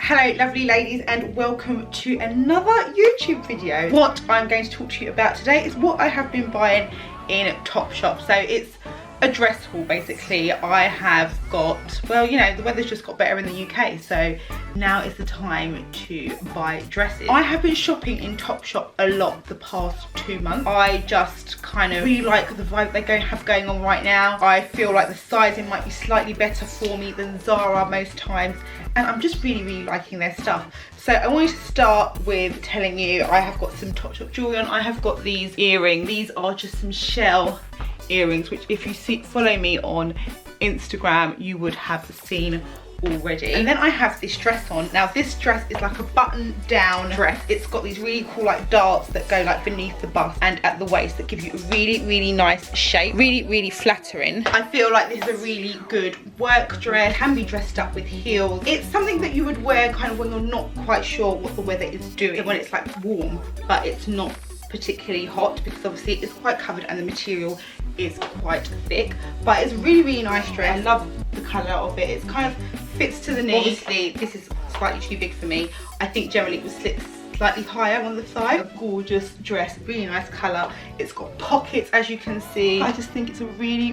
Hello lovely ladies and welcome to another YouTube video. What I'm going to talk to you about today is what I have been buying in Topshop. So it's a dress haul basically. I have got, well, you know, the weather's just got better in the UK, so now is the time to buy dresses. I have been shopping in Topshop a lot the past 2 months. I just kind of really like the vibe they have going on right now. I feel like the sizing might be slightly better for me than Zara most times, and I'm just really liking their stuff. So I wanted to start with telling you I have got some Topshop jewelry on. I have got these earrings. These are just some shell earrings, which if you follow me on Instagram you would have seen already. And then I have this dress on. Now this dress is like a button down dress. It's got these really cool like darts that go like beneath the bust and at the waist that give you a really nice shape. Really flattering. I feel like this is a really good work dress. Can be dressed up with heels. It's something that you would wear kind of when you're not quite sure what the weather is doing, when it's like warm but it's not particularly hot, because obviously it's quite covered and the material is quite thick, but it's a really nice dress. I love the colour of it. It kind of fits to the knee. Obviously this is slightly too big for me. I think generally it would sit slightly higher on the thigh. A gorgeous dress, really nice colour. It's got pockets, as you can see. I just think it's a really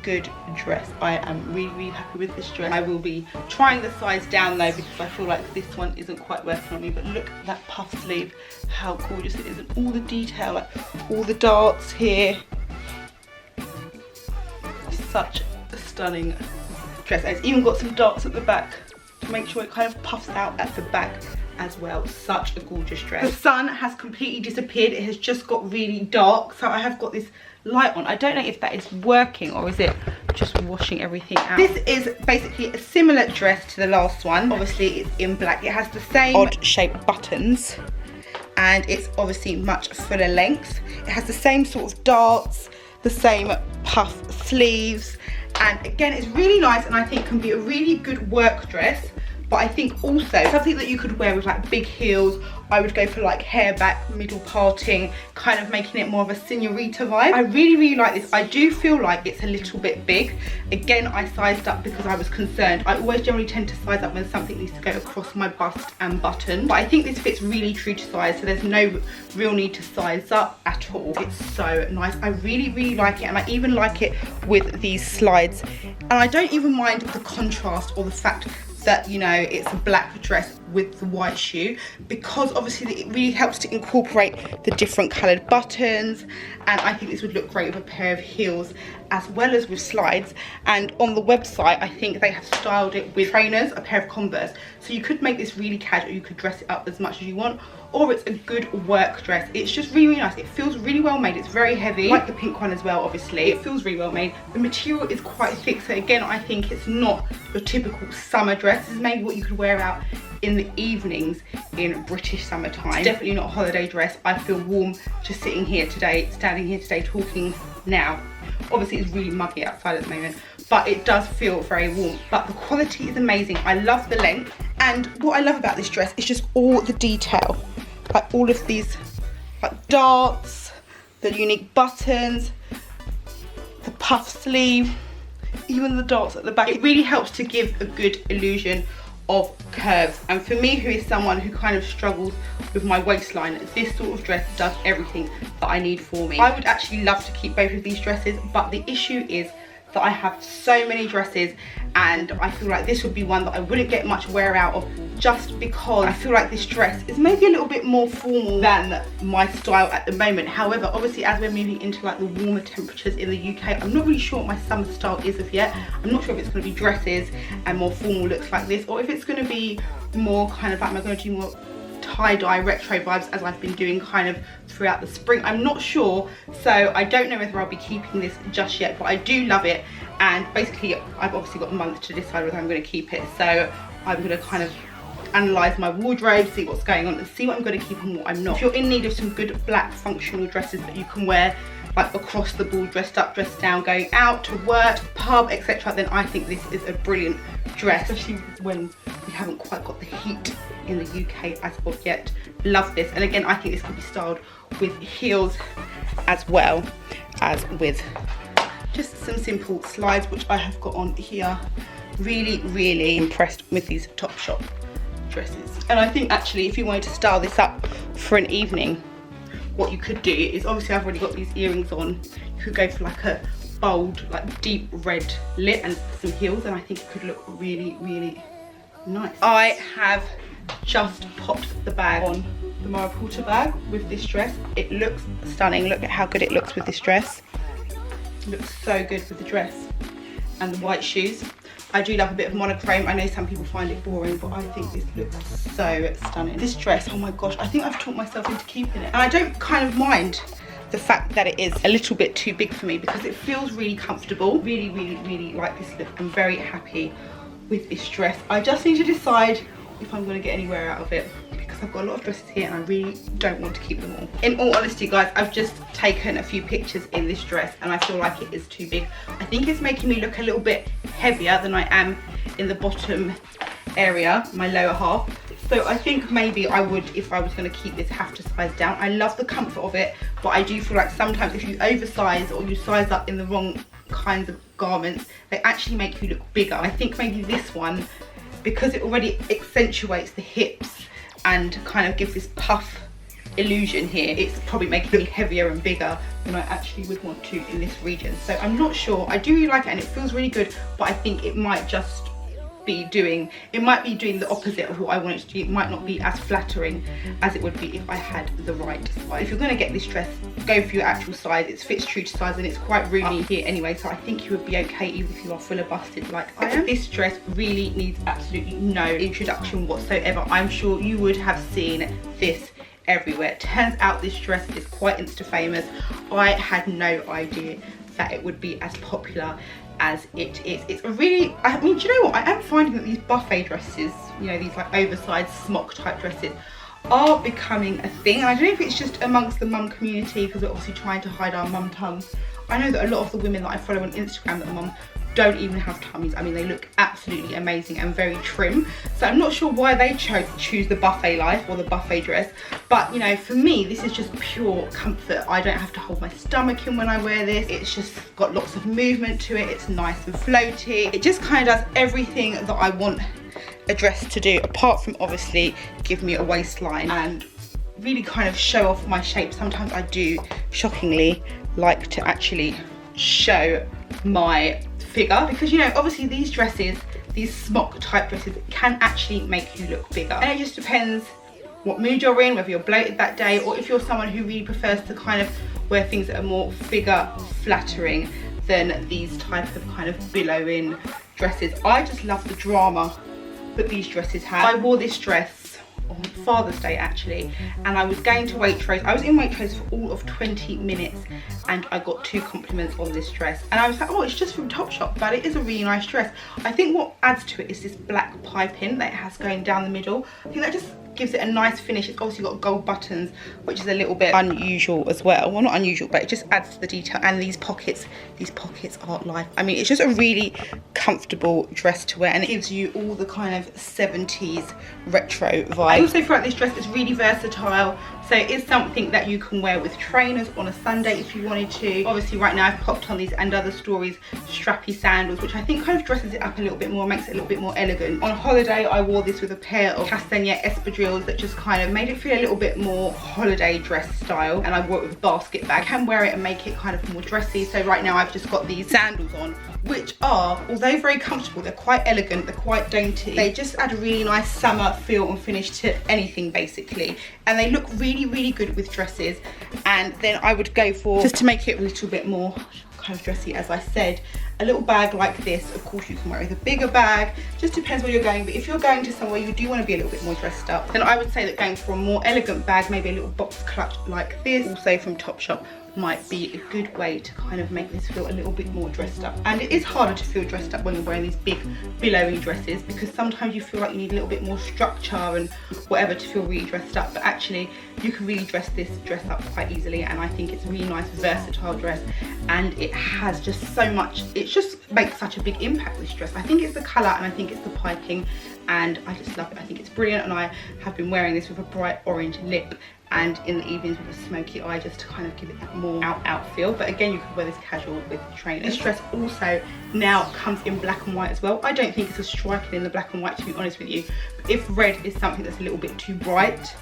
good dress. I am really happy with this dress. I will be trying the size down though, because I feel like this one isn't quite working on me. But look at that puff sleeve, how gorgeous it is, and all the detail, like all the darts here. Such a stunning dress. And it's even got some darts at the back to make sure it kind of puffs out at the back as well. Such a gorgeous dress. The sun has completely disappeared. It has just got really dark, so I have got this light on. I don't know if that is working or is it just washing everything out. This is basically a similar dress to the last one. Obviously it's in black. It has the same odd shaped buttons and it's obviously much fuller length. It has the same sort of darts, the same puff sleeves, and again it's really nice, and I think can be a really good work dress. But I think also something that you could wear with like big heels. I would go for like hair back, middle parting, kind of making it more of a senorita vibe. I really like this. I do feel like it's a little bit big. Again, I sized up because I was concerned. I always generally tend to size up when something needs to go across my bust and button. But I think this fits really true to size, so there's no real need to size up at all. It's so nice. I really like it, and I even like it with these slides. And I don't even mind the contrast or the fact that, you know, it's a black dress with the white shoe, because obviously it really helps to incorporate the different coloured buttons, and I think this would look great with a pair of heels as well as with slides. And on the website I think they have styled it with trainers, a pair of Converse, so you could make this really casual. You could dress it up as much as you want, or it's a good work dress. It's just really nice. It feels really well made. It's very heavy, like the pink one as well. Obviously it feels really well made. The material is quite thick, so again I think it's not your typical summer dress. This is maybe what you could wear out in the evenings in British summertime. It's definitely not a holiday dress. I feel warm just sitting here today, standing here today, talking now. Obviously it's really muggy outside at the moment, but it does feel very warm. But the quality is amazing. I love the length, and what I love about this dress is just all the detail, like all of these like darts, the unique buttons, the puff sleeve, even the darts at the back. It really helps to give a good illusion of curves, and for me, who is someone who kind of struggles with my waistline, this sort of dress does everything that I need for me. I would actually love to keep both of these dresses, but the issue is that I have so many dresses, and I feel like this would be one that I wouldn't get much wear out of, just because I feel like this dress is maybe a little bit more formal than my style at the moment. However, obviously as we're moving into like the warmer temperatures in the UK, I'm not really sure what my summer style is of yet. I'm not sure if it's going to be dresses and more formal looks like this, or if it's going to be more kind of like, am I going to do more tie-dye retro vibes as I've been doing kind of throughout the spring. I'm not sure, so I don't know whether I'll be keeping this just yet, but I do love it. And basically I've obviously got a month to decide whether I'm going to keep it, so I'm going to kind of analyse my wardrobe, see what's going on, and see what I'm going to keep and what I'm not. If you're in need of some good black functional dresses that you can wear like across the board, dressed up, dressed down, going out to work, pub, etc., then I think this is a brilliant dress, especially when we haven't quite got the heat in the UK as of yet. Love this. And again, I think this could be styled with heels as well as with just some simple slides, which I have got on here. Really impressed with these Topshop dresses. And I think actually if you wanted to style this up for an evening, what you could do is, obviously I've already got these earrings on, you could go for like a bold, like deep red lip and some heels, and I think it could look really, really nice. I have just popped the bag on, the Mumaporter bag, with this dress. It looks stunning. Look at how good it looks with this dress. It looks so good with the dress and the white shoes. I do love a bit of monochrome. I know some people find it boring, but I think this looks so stunning. This dress, oh my gosh, I think I've talked myself into keeping it. And I don't kind of mind the fact that it is a little bit too big for me because it feels really comfortable. Really, really, really like this look. I'm very happy with this dress. I just need to decide if I'm going to get anywhere out of it because I've got a lot of dresses here and I really don't want to keep them all. In all honesty, guys, I've just taken a few pictures in this dress and I feel like it is too big. I think it's making me look a little bit heavier than I am in the bottom area, my lower half. So I think maybe I would, if I was going to keep this, have to size down. I love the comfort of it, but I do feel like sometimes if you oversize or you size up in the wrong kinds of garments, they actually make you look bigger. I think maybe this one, because it already accentuates the hips and kind of gives this puff illusion here, it's probably making me heavier and bigger than I actually would want to in this region. So I'm not sure. I do really like it and it feels really good, but I think it might just be doing, it might be doing the opposite of what I want it to do. It might not be as flattering as it would be if I had the right size. If you're going to get this dress, go for your actual size. It fits true to size and it's quite roomy here anyway, so I think you would be okay even if you are fuller busted like I am. This dress really needs absolutely no introduction whatsoever. I'm sure you would have seen this everywhere. It turns out this dress is quite insta famous. I had no idea that it would be as popular as it is. It's a really, I mean, do you know what, I am finding that these buffet dresses, you know, these like oversized smock type dresses are becoming a thing. And I don't know if it's just amongst the mum community because we're obviously trying to hide our mum tums. I know that a lot of the women that I follow on Instagram that are mum don't even have tummies. I mean, they look absolutely amazing and very trim. So I'm not sure why they choose the buffet life or the buffet dress. But, you know, for me, this is just pure comfort. I don't have to hold my stomach in when I wear this. It's just got lots of movement to it. It's nice and floaty. It just kind of does everything that I want a dress to do, apart from obviously give me a waistline and really kind of show off my shape. Sometimes I do, shockingly, like to actually show my figure because, you know, obviously these dresses, these smock type dresses, can actually make you look bigger, and it just depends what mood you're in, whether you're bloated that day or if you're someone who really prefers to kind of wear things that are more figure flattering than these type of kind of billowing dresses. I just love the drama that these dresses have. I wore this dress on Father's Day actually, and I was going to Waitrose. I was in Waitrose for all of 20 minutes and I got 2 compliments on this dress and I was like, oh, it's just from Topshop, but it is a really nice dress. I think what adds to it is this black piping that it has going down the middle. I think that just gives it a nice finish. It's obviously got gold buttons, which is a little bit unusual as well. Well, not unusual, but it just adds to the detail. And these pockets are life. I mean, it's just a really comfortable dress to wear and it gives you all the kind of 70s retro vibe. I also feel like this dress is really versatile. So it is something that you can wear with trainers on a Sunday if you wanted to. Obviously right now I've popped on these and other stories strappy sandals, which I think kind of dresses it up a little bit more, makes it a little bit more elegant. On holiday I wore this with a pair of castagnet espadrilles that just kind of made it feel a little bit more holiday dress style, and I wore it with a basket bag. I can wear it and make it kind of more dressy. So right now I've just got these sandals on, which are, although very comfortable, they're quite elegant, they're quite dainty. They just add a really nice summer feel and finish to anything basically, and they look really, really good with dresses. And then I would go for, just to make it a little bit more kind of dressy, as I said, a little bag like this. Of course you can wear it with a bigger bag, just depends where you're going, but if you're going to somewhere you do want to be a little bit more dressed up, then I would say that going for a more elegant bag, maybe a little box clutch like this, also from Topshop, might be a good way to kind of make this feel a little bit more dressed up. And it is harder to feel dressed up when you're wearing these big billowy dresses, because sometimes you feel like you need a little bit more structure and whatever to feel really dressed up, but actually you can really dress up quite easily. And I think it's a really nice versatile dress, and it has just so much, it just makes such a big impact, this dress. I think it's the colour and I think it's the piping, and I just love it. I think it's brilliant, and I have been wearing this with a bright orange lip and in the evenings with a smoky eye, just to kind of give it that more out feel. But again, you can wear this casual with trainers. This dress also now comes in black and white as well. I don't think it's as striking in the black and white, to be honest with you. But if red is something that's a little bit too bright,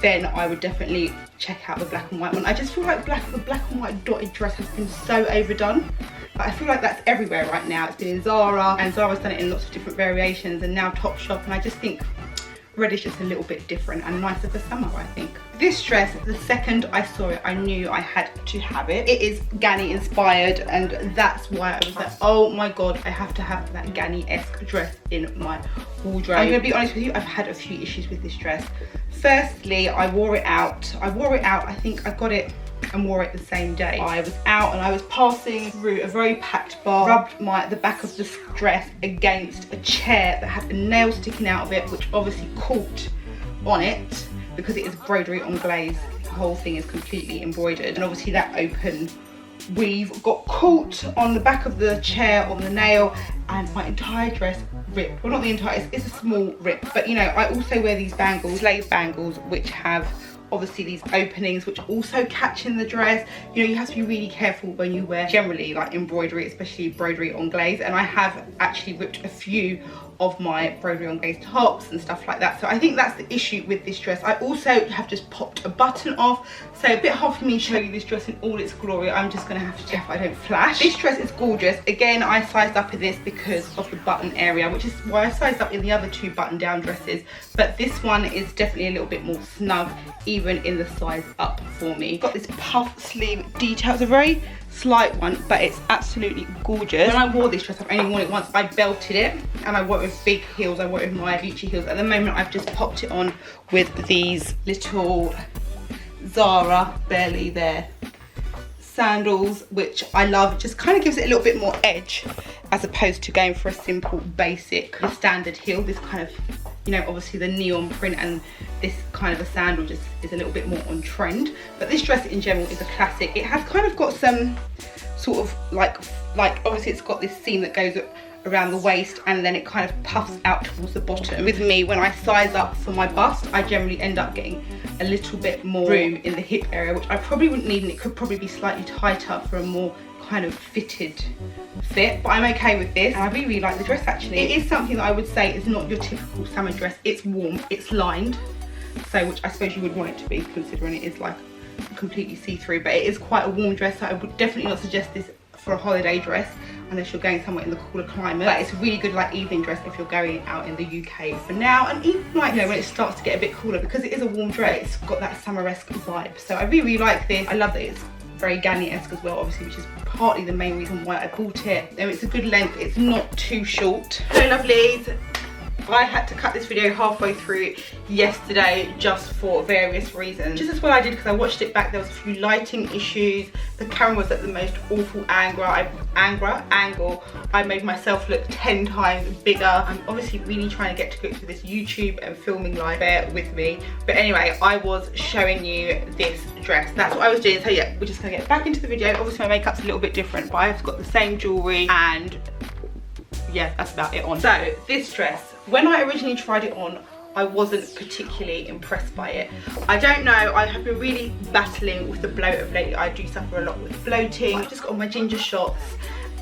then I would definitely check out the black and white one. I just feel like the black and white dotted dress has been so overdone. But I feel like that's everywhere right now. It's been in Zara, and Zara's done it in lots of different variations, and now Topshop, and I just think red is just a little bit different and nicer for summer, I think. This dress, the second I saw it, I knew I had to have it. It is Ganni inspired, and that's why I was like, oh my god, I have to have that Ganni-esque dress in my wardrobe. I'm gonna be honest with you, I've had a few issues with this dress. Firstly, I wore it out, I think I got it and wore it the same day. I was out and I was passing through a very packed bar, rubbed the back of the dress against a chair that had the nail sticking out of it, which obviously caught on it because it is broderie on glaze. The whole thing is completely embroidered, and obviously that open weave got caught on the back of the chair, on the nail, and my entire dress ripped. Well, not the entire, it's a small rip, but you know, I also wear these bangles, slave bangles, which have obviously these openings which also catch in the dress. You know, you have to be really careful when you wear generally like embroidery, especially broderie on glaze, and I have actually ripped a few of my broderie on glaze tops and stuff like that. So I think that's the issue with this dress. I also have just popped a button off, so a bit hard for me to show you this dress in all its glory. I'm just gonna have to check if I don't flash. This dress is gorgeous. Again, I sized up in this because of the button area, which is why I sized up in the other two button down dresses, but this one is definitely a little bit more snug even in the size up for me. Got this puff sleeve detail. It's a very slight one, but it's absolutely gorgeous. When I wore this dress, I've only worn it once, I belted it, and I wore it with big heels. I wore it with my Gucci heels. At the moment, I've just popped it on with these little Zara, barely there, sandals, which I love. It just kind of gives it a little bit more edge as opposed to going for a simple basic standard heel. This kind of, you know, obviously the neon print and this kind of a sandal just is a little bit more on trend. But this dress in general is a classic. It has kind of got some sort of like obviously it's got this seam that goes around the waist, and then it kind of puffs out towards the bottom. With me, when I size up for my bust, I generally end up getting a little bit more room in the hip area, which I probably wouldn't need, and it could probably be slightly tighter for a more kind of fitted fit, but I'm okay with this, and I really like the dress actually. It is something that I would say is not your typical summer dress. It's warm, it's lined, so which I suppose you would want it to be, considering it is like completely see-through, but it is quite a warm dress, so I would definitely not suggest this for a holiday dress unless you're going somewhere in the cooler climate. But it's a really good like evening dress if you're going out in the UK for now, and even like, you know, when it starts to get a bit cooler, because it is a warm dress, it's got that summer-esque vibe. So I really like this. I love that it's very Ganni-esque as well, obviously, which is partly the main reason why I bought it. It's a good length, it's not too short. So lovelies, I had to cut this video halfway through yesterday just for various reasons. Just as well I did, because I watched it back, there was a few lighting issues, the camera was at the most awful angle. I made myself look 10 times bigger. I'm obviously really trying to get to grips with this YouTube and filming live, bear with me. But anyway, I was showing you this dress. That's what I was doing. So yeah, we're just gonna get back into the video. Obviously my makeup's a little bit different, but I've got the same jewelry, and yeah, that's about it on. So this dress, when I originally tried it on, I wasn't particularly impressed by it. I don't know, I have been really battling with the bloat of lately. I do suffer a lot with bloating. I've just got my ginger shots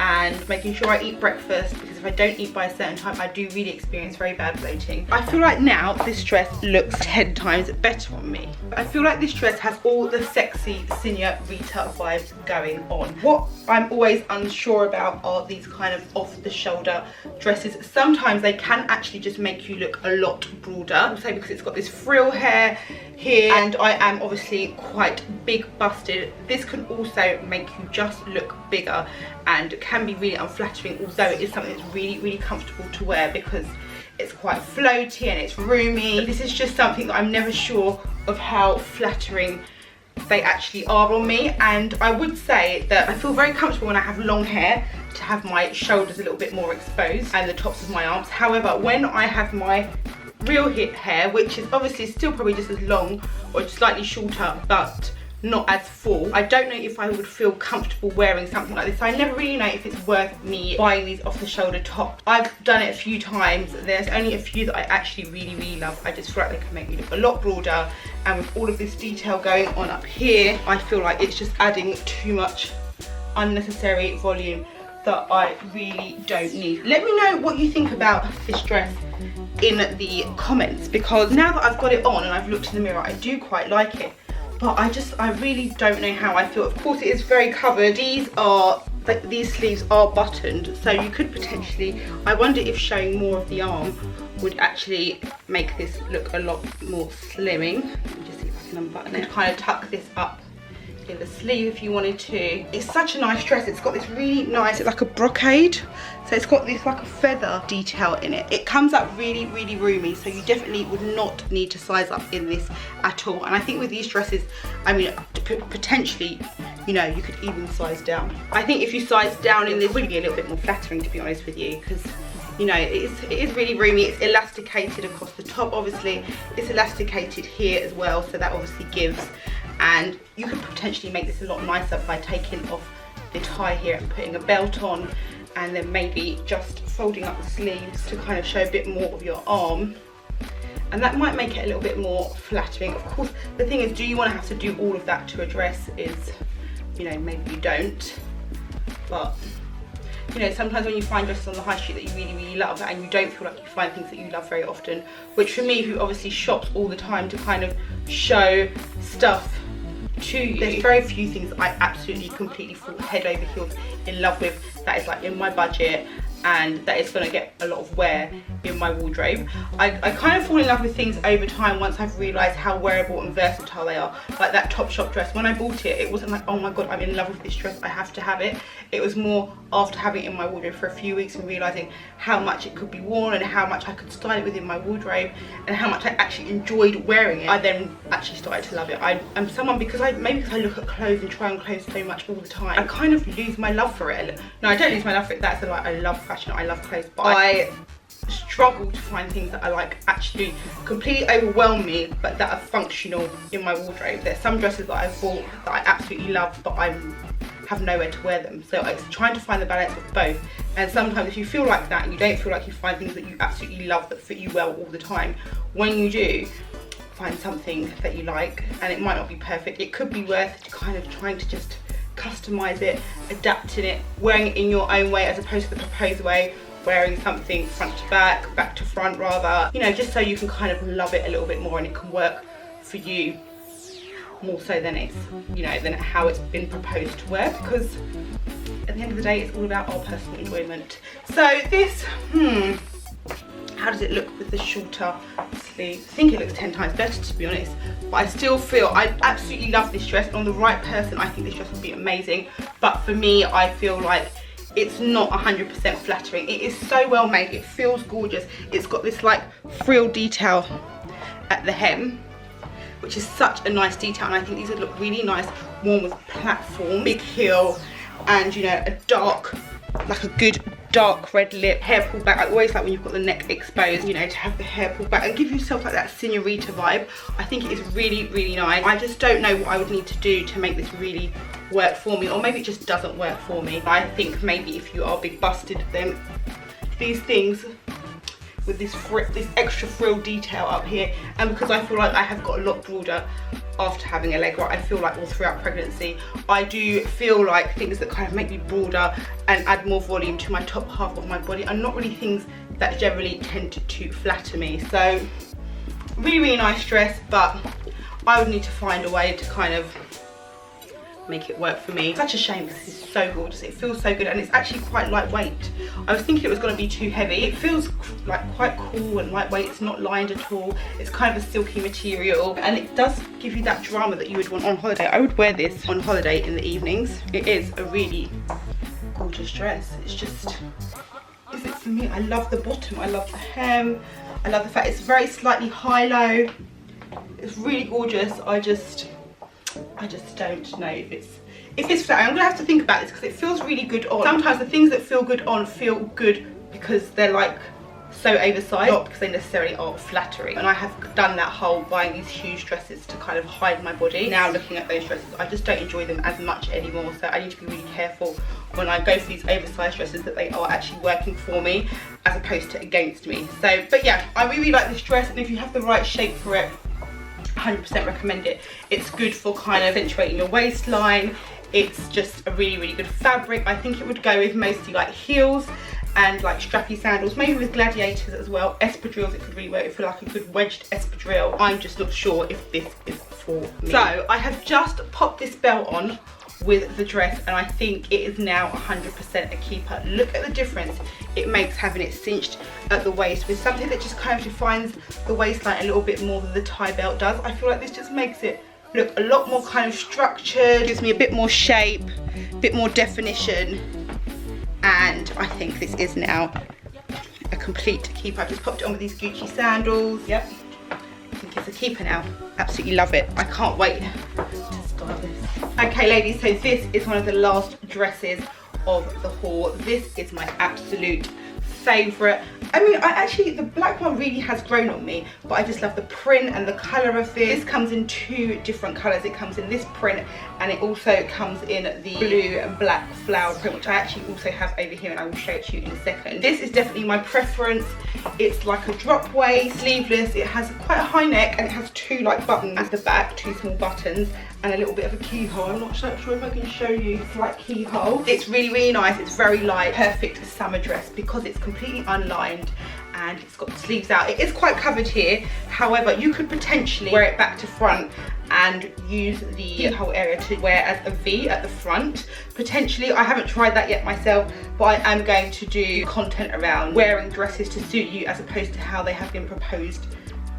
and making sure I eat breakfast, because if I don't eat by a certain time, I do really experience very bad bloating. I feel like now this dress looks 10 times better on me. I feel like this dress has all the sexy Señorita vibes going on. What I'm always unsure about are these kind of off-the-shoulder dresses. Sometimes they can actually just make you look a lot broader. Also because it's got this frill hair here, and I am obviously quite big busted. This can also make you just look bigger and can be really unflattering, although it is something that's really, really comfortable to wear because it's quite floaty and it's roomy. But this is just something that I'm never sure of how flattering they actually are on me. And I would say that I feel very comfortable when I have long hair to have my shoulders a little bit more exposed and the tops of my arms. However, when I have my real hair, which is obviously still probably just as long or slightly shorter, but not as full, I don't know if I would feel comfortable wearing something like this. So I never really know if it's worth me buying these off the shoulder tops. I've done it a few times. There's only a few that I actually really, really love. I just feel like they can make me look a lot broader and with all of this detail going on up here, I feel like it's just adding too much unnecessary volume that I really don't need. Let me know what you think about this dress in the comments, because now that I've got it on and I've looked in the mirror, I do quite like it, but I really don't know how I feel. Of course, it is very covered. These sleeves are buttoned, so you could potentially, I wonder if showing more of the arm would actually make this look a lot more slimming. Let me just see if I can unbutton it. Kind of tuck this up in the sleeve if you wanted to. It's such a nice dress. It's got this really nice, it's like a brocade, so it's got this like a feather detail in it. It comes up really, really roomy, so you definitely would not need to size up in this at all. And I think with these dresses, I mean, potentially, you know, you could even size down. I think if you size down in this, it would be a little bit more flattering, to be honest with you, because, you know, it is really roomy. It's elasticated across the top, obviously. It's elasticated here as well, so that obviously gives. And you could potentially make this a lot nicer by taking off the tie here and putting a belt on, and then maybe just folding up the sleeves to kind of show a bit more of your arm. And that might make it a little bit more flattering. Of course, the thing is, do you want to have to do all of that to a dress? Is, you know, maybe you don't. But, you know, sometimes when you find dresses on the high street that you really, really love, and you don't feel like you find things that you love very often, which for me, who obviously shops all the time to kind of show stuff to you, there's very few things I absolutely completely fall head over heels in love with that is like in my budget and that is going to get a lot of wear in my wardrobe. I kind of fall in love with things over time once I've realised how wearable and versatile they are. Like that Topshop dress, when I bought it, it wasn't like, oh my god, I'm in love with this dress, I have to have it. It was more after having it in my wardrobe for a few weeks and realising how much it could be worn and how much I could style it within my wardrobe and how much I actually enjoyed wearing it. I then actually started to love it. I'm someone, maybe because I look at clothes and try on clothes so much all the time, I kind of lose my love for it. No, I don't lose my love for it, that's like, I love fashion, I love clothes, but I struggle to find things that I like actually completely overwhelm me, but that are functional in my wardrobe. There's some dresses that I've bought that I absolutely love, but I have nowhere to wear them. So it's trying to find the balance of both. And sometimes if you feel like that and you don't feel like you find things that you absolutely love that fit you well all the time, when you do find something that you like, and it might not be perfect, it could be worth kind of trying to just customize it, adapting it, wearing it in your own way as opposed to the proposed way, wearing something front to back to front rather, you know, just so you can kind of love it a little bit more and it can work for you more so than it's, you know, than how it's been proposed to wear, because at the end of the day it's all about our personal enjoyment. So this, how does it look with the shorter sleeves? I think it looks 10 times better, to be honest, but I still feel I absolutely love this dress. On the right person, I think this dress would be amazing, but for me, I feel like it's not 100% flattering. It is so well made, it feels gorgeous. It's got this like frill detail at the hem, which is such a nice detail, and I think these would look really nice worn with platform, big heel, and you know, a dark, like a good dark red lip, hair pulled back. I always like when you've got the neck exposed, you know, to have the hair pulled back and give yourself like that senorita vibe. I think it is really, really nice. I just don't know what I would need to do to make this really work for me, or maybe it just doesn't work for me. I think maybe if you are big busted, then these things with this extra frill detail up here, and because I feel like I have got a lot broader after having a leg wrap, I feel like all throughout pregnancy, I do feel like things that kind of make me broader and add more volume to my top half of my body are not really things that generally tend to flatter me. So really, really nice dress, but I would need to find a way to kind of make it work for me. Such a shame because this is so gorgeous. It feels so good, and it's actually quite lightweight. I was thinking it was going to be too heavy. It feels like quite cool and lightweight. It's not lined at all. It's kind of a silky material, and it does give you that drama that you would want on holiday. I would wear this on holiday in the evenings. It is a really gorgeous dress. It's just, is it for me? I love the bottom. I love the hem. I love the fact it's very slightly high-low. It's really gorgeous. I just don't know if it's flat. I'm gonna have to think about this because it feels really good on. Sometimes the things that feel good on feel good because they're like so oversized, not because they necessarily are flattering. And I have done that whole buying these huge dresses to kind of hide my body. Now looking at those dresses, I just don't enjoy them as much anymore. So I need to be really careful when I go for these oversized dresses that they are actually working for me as opposed to against me. So, but yeah, I really like this dress, and if you have the right shape for it, 100% recommend it. It's good for kind of accentuating your waistline. It's just a really, really good fabric. I think it would go with mostly like heels and like strappy sandals, maybe with gladiators as well. Espadrilles, it could really work for like a good wedged espadrille. I'm just not sure if this is for me. So I have just popped this belt on with the dress, and I think it is now 100% a keeper. Look at the difference it makes having it cinched at the waist with something that just kind of defines the waistline a little bit more than the tie belt does. I feel like this just makes it look a lot more kind of structured, gives me a bit more shape, a bit more definition, and I think this is now a complete keeper. I've just popped it on with these Gucci sandals. Yep, I think it's a keeper now. Absolutely love it. I can't wait to style this. Okay ladies, so this is one of the last dresses of the haul. This is my absolute favourite. I mean, the black one really has grown on me, but I just love the print and the colour of this. This comes in 2 different colours. It comes in this print, and it also comes in the blue and black flower print, which I actually also have over here, and I will show it to you in a second. This is definitely my preference. It's like a drop waist, sleeveless. It has quite a high neck, and it has 2 like buttons at the back, 2 small buttons, and a little bit of a keyhole. I'm not sure if I can show you the slight keyhole. It's really, really nice. It's very light, perfect summer dress because it's completely unlined and it's got the sleeves out. It is quite covered here. However, you could potentially wear it back to front and use the whole area to wear as a V at the front. Potentially, I haven't tried that yet myself, but I am going to do content around wearing dresses to suit you as opposed to how they have been proposed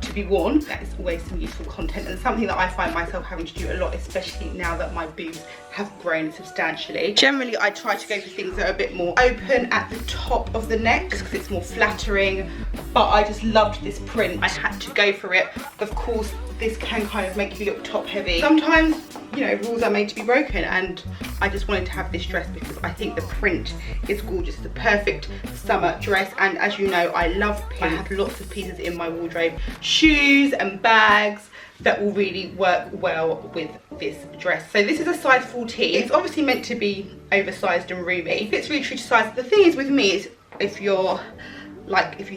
to be worn. That is always some useful content and something that I find myself having to do a lot, especially now that my boobs have grown substantially. Generally, I try to go for things that are a bit more open at the top of the neck just because it's more flattering, but I just loved this print. I had to go for it. Of course, this can kind of make you look top heavy. Sometimes, you know, rules are made to be broken, and I just wanted to have this dress because I think the print is gorgeous. It's the perfect summer dress, and as you know, I love pink. I have lots of pieces in my wardrobe, shoes and bags that will really work well with this dress. So this is a size 14. It's obviously meant to be oversized and roomy. It fits really true to size. The thing is with me is if you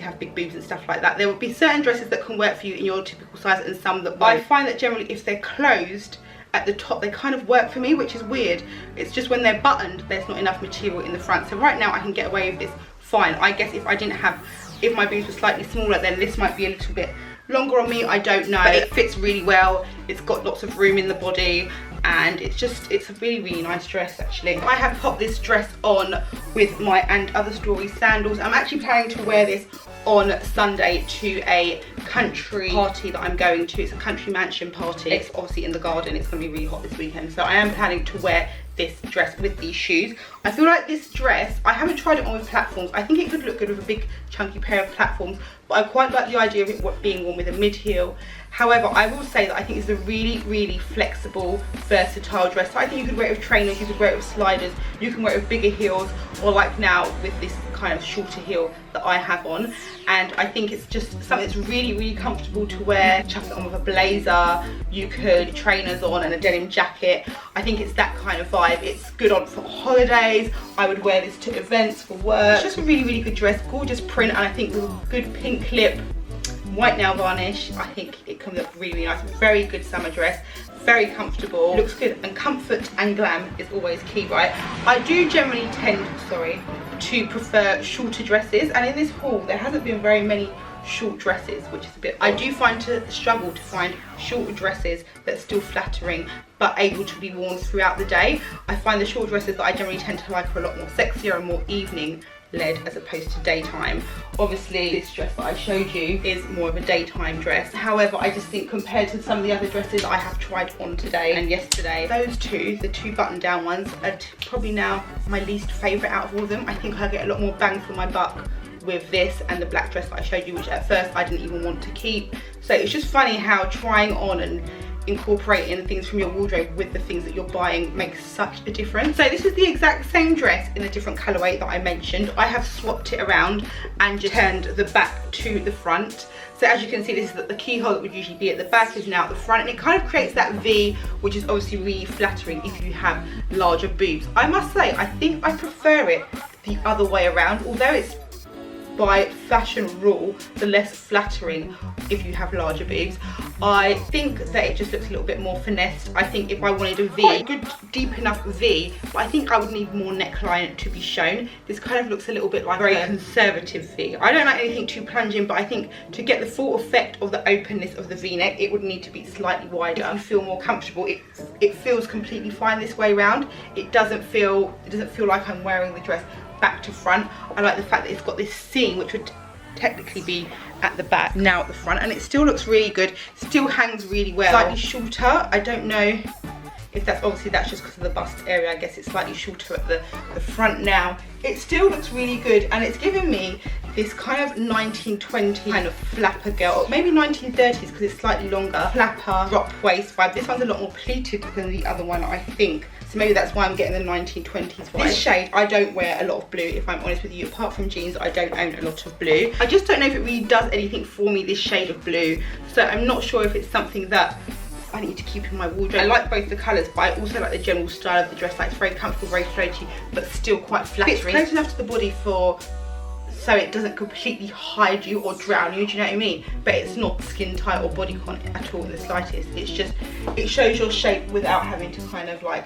have big boobs and stuff like that, there will be certain dresses that can work for you in your typical size and some that won't. I find that generally if they're closed at the top, they kind of work for me, which is weird. It's just when they're buttoned, there's not enough material in the front. So right now I can get away with this fine. I guess if my boobs were slightly smaller, then this might be a little bit longer on me, I don't know. But it fits really well. It's got lots of room in the body, and it's a really, really nice dress actually. I have popped this dress on with my And Other Stories sandals. I'm actually planning to wear this on Sunday to a country party that I'm going to. It's a country mansion party. It's obviously in the garden. It's gonna be really hot this weekend, so I am planning to wear this dress with these shoes. I feel like this dress, I haven't tried it on with platforms. I think it could look good with a big chunky pair of platforms, but I quite like the idea of it being worn with a mid heel. However, I will say that I think it's a really, really flexible, versatile dress. So I think you could wear it with trainers, you could wear it with sliders, you can wear it with bigger heels, or like now with this kind of shorter heel that I have on. And I think it's just something that's really, really comfortable to wear. Chuck it on with a blazer, you could trainers on and a denim jacket. I think it's that kind of vibe. It's good on for holidays. I would wear this to events, for work. It's just a really, really good dress, gorgeous print, and I think with a good pink lip, white nail varnish, I think it can look really, really nice. Very good summer dress, very comfortable, looks good, and comfort and glam is always key, right? I do generally tend, to prefer shorter dresses, and in this haul there hasn't been very many short dresses, which is a bit odd. I do struggle to find shorter dresses that are still flattering but able to be worn throughout the day. I find the short dresses that I generally tend to like are a lot more sexier and more evening led as opposed to daytime. Obviously this dress that I showed you is more of a daytime dress. However, I just think compared to some of the other dresses I have tried on today and yesterday, those two, the 2 button down ones, are probably now my least favourite out of all of them. I think I get a lot more bang for my buck with this and the black dress that I showed you, which at first I didn't even want to keep. So it's just funny how trying on and incorporating things from your wardrobe with the things that you're buying makes such a difference. So this is the exact same dress in a different colorway that I mentioned. I have swapped it around and just turned the back to the front. So as you can see, this is the keyhole that would usually be at the back is now at the front, and it kind of creates that V, which is obviously really flattering if you have larger boobs. I must say, I think I prefer it the other way around, although it's by fashion rule, the less flattering if you have larger boobs. I think that it just looks a little bit more finessed. I think if I wanted a V, a good deep enough V, but I think I would need more neckline to be shown. This kind of looks a little bit like a very conservative V. I don't like anything too plunging, but I think to get the full effect of the openness of the V-neck, it would need to be slightly wider. If you feel more comfortable, it feels completely fine this way round. It doesn't feel like I'm wearing the dress back to front. I like the fact that it's got this seam, which would technically be at the back, now at the front, and it still looks really good, still hangs really well. Slightly shorter, I don't know if that's, obviously that's just because of the bust area, I guess it's slightly shorter at the front now. It still looks really good, and it's giving me this kind of 1920 kind of flapper girl, or maybe 1930s because it's slightly longer, flapper, drop waist vibe. This one's a lot more pleated than the other one, I think. So maybe that's why I'm getting the 1920s vibe. This shade, I don't wear a lot of blue, if I'm honest with you. Apart from jeans, I don't own a lot of blue. I just don't know if it really does anything for me, this shade of blue. So I'm not sure if it's something that I need to keep in my wardrobe. I like both the colours, but I also like the general style of the dress. Like, it's very comfortable, very floaty, but still quite flattering. It's close enough to the body so it doesn't completely hide you or drown you, do you know what I mean? But it's not skin tight or bodycon at all in the slightest. It's just, it shows your shape without having to kind of like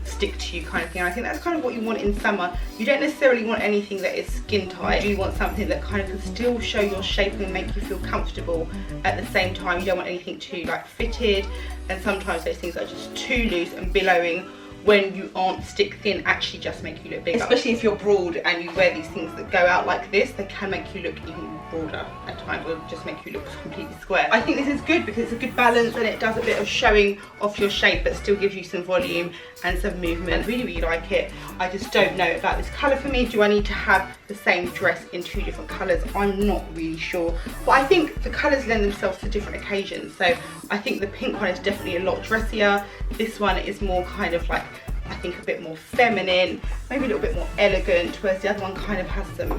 stick to you kind of thing. And I think that's kind of what you want in summer. You don't necessarily want anything that is skin tight. You want something that kind of can still show your shape and make you feel comfortable at the same time. You don't want anything too like fitted, and sometimes those things are just too loose and billowing when you aren't stick thin, actually just make you look bigger. Especially if you're broad and you wear these things that go out like this, they can make you look even broader at times, or just make you look completely square. I think this is good because it's a good balance, and it does a bit of showing off your shape but still gives you some volume and some movement. I really, really like it. I just don't know about this colour for me. Do I need to have the same dress in 2 different colours? I'm not really sure. But I think the colours lend themselves to different occasions. So I think the pink one is definitely a lot dressier. This one is more kind of like, I think, a bit more feminine, maybe a little bit more elegant, whereas the other one kind of has some,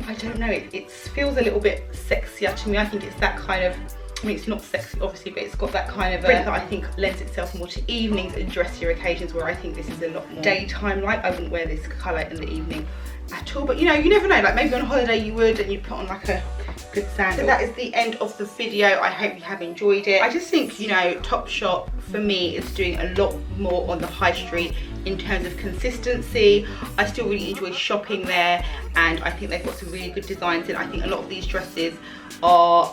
I don't know, it feels a little bit sexier to me. I think it's that kind of, I mean, it's not sexy obviously, but it's got that kind of print that I think lends itself more to evenings and dressier occasions, where I think this is a lot more daytime like. I wouldn't wear this colour in the evening at all, but you know, you never know, like maybe on holiday you would, and you'd put on like a good sandal. So that is the end of the video. I hope you have enjoyed it. I just think, you know, Topshop for me is doing a lot more on the high street in terms of consistency. I still really enjoy shopping there, and I think they've got some really good designs in. I think a lot of these dresses are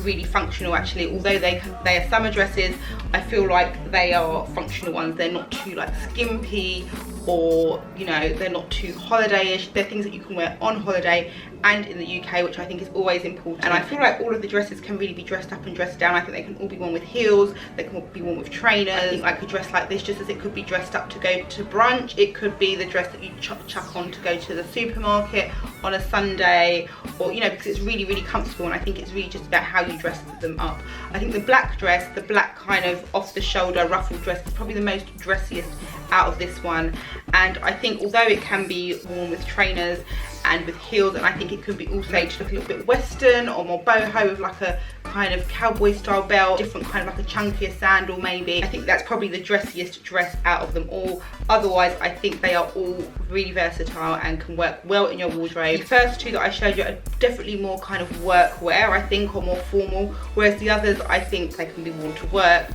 really functional actually. Although they are summer dresses, I feel like they are functional ones. They're not too like skimpy, or you know, they're not too holiday-ish. They're things that you can wear on holiday and in the UK, which I think is always important. And I feel like all of the dresses can really be dressed up and dressed down. I think they can all be worn with heels, they can all be worn with trainers. I think like a dress like this, just as it could be dressed up to go to brunch, it could be the dress that you chuck on to go to the supermarket on a Sunday, or you know, because it's really, really comfortable. And I think it's really just about how you dress them up. I think the black dress, the black kind of off the shoulder ruffled dress, is probably the most dressiest out of this one. And I think although it can be worn with trainers and with heels, and I think it could be also made to look a little bit western or more boho with like a kind of cowboy style belt, different kind of like a chunkier sandal maybe. I think that's probably the dressiest dress out of them all. Otherwise, I think they are all really versatile and can work well in your wardrobe. The first two that I showed you are definitely more kind of workwear, I think, or more formal, whereas the others, I think they can be worn to work,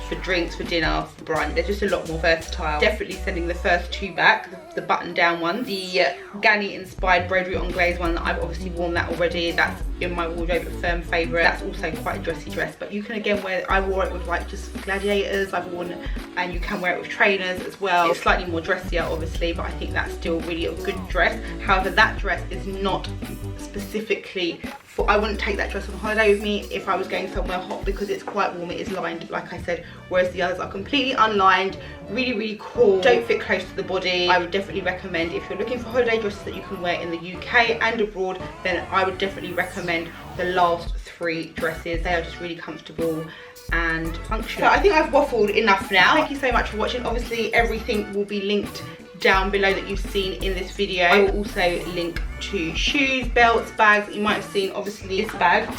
for drinks, for dinner, for brunch. They're just a lot more versatile. Definitely sending the first two back, the button down ones. The Ganni inspired broderie anglaise one, I've obviously worn that already. That's in my wardrobe, a firm favourite. That's also quite a dressy dress, but you can again wear, I wore it with like just gladiators, I've worn, and you can wear it with trainers as well. It's slightly more dressier obviously, but I think that's still really a good dress. However, that dress is not specifically for, I wouldn't take that dress on holiday with me if I was going somewhere hot, because it's quite warm. It is lined, like I said, whereas the others are completely unlined, really, really cool, don't fit close to the body. I would definitely recommend, if you're looking for holiday dresses that you can wear in the UK and abroad, then I would definitely recommend the last three dresses. They are just really comfortable and functional. So I think I've waffled enough now. Thank you so much for watching. Obviously everything will be linked down below that you've seen in this video. I will also link to shoes, belts, bags that you might have seen. Obviously this bag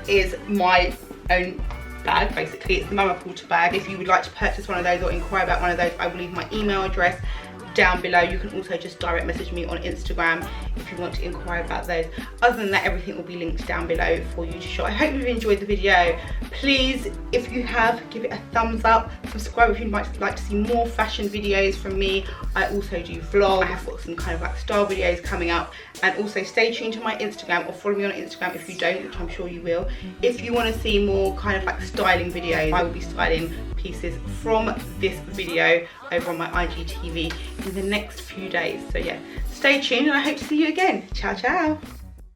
is my own bag, basically. It's the Mama Porter bag. If you would like to purchase one of those or inquire about one of those, I will leave my email address down below. You can also just direct message me on Instagram if you want to inquire about those. Other than that, everything will be linked down below for you to shop. I hope you've enjoyed the video. Please, if you have, give it a thumbs up, subscribe if you'd like to see more fashion videos from me. I also do vlogs. I have got some kind of like style videos coming up, and also stay tuned to my Instagram, or follow me on Instagram if you don't, which I'm sure you will. If you want to see more kind of like styling videos, I will be styling pieces from this video over on my IGTV in the next few days. So yeah, stay tuned and I hope to see you again. Ciao, ciao.